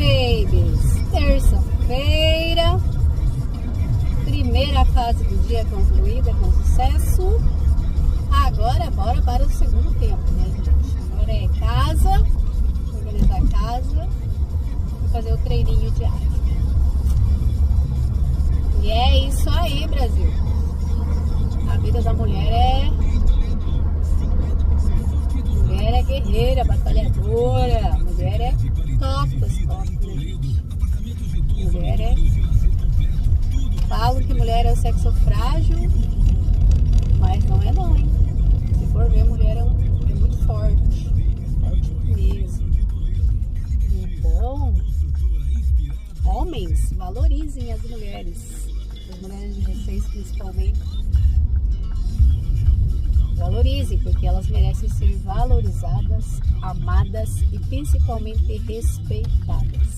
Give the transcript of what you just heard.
babies! Terça-feira, primeira fase do dia concluída com sucesso. Agora bora para o segundo tempo, né, gente? Agora é casa, organizar a casa e fazer o treininho diário. E é isso aí, Brasil! A vida da mulher é guerreira, batalhadora. Mulher é top das top, né, gente? Mulher é... Falo que mulher é o sexo frágil, mas não é não, hein? Se for ver, mulher é muito forte. Forte mesmo. Então, homens, valorizem as mulheres de vocês principalmente. Valorizem, porque elas merecem ser valorizadas, amadas e principalmente respeitadas.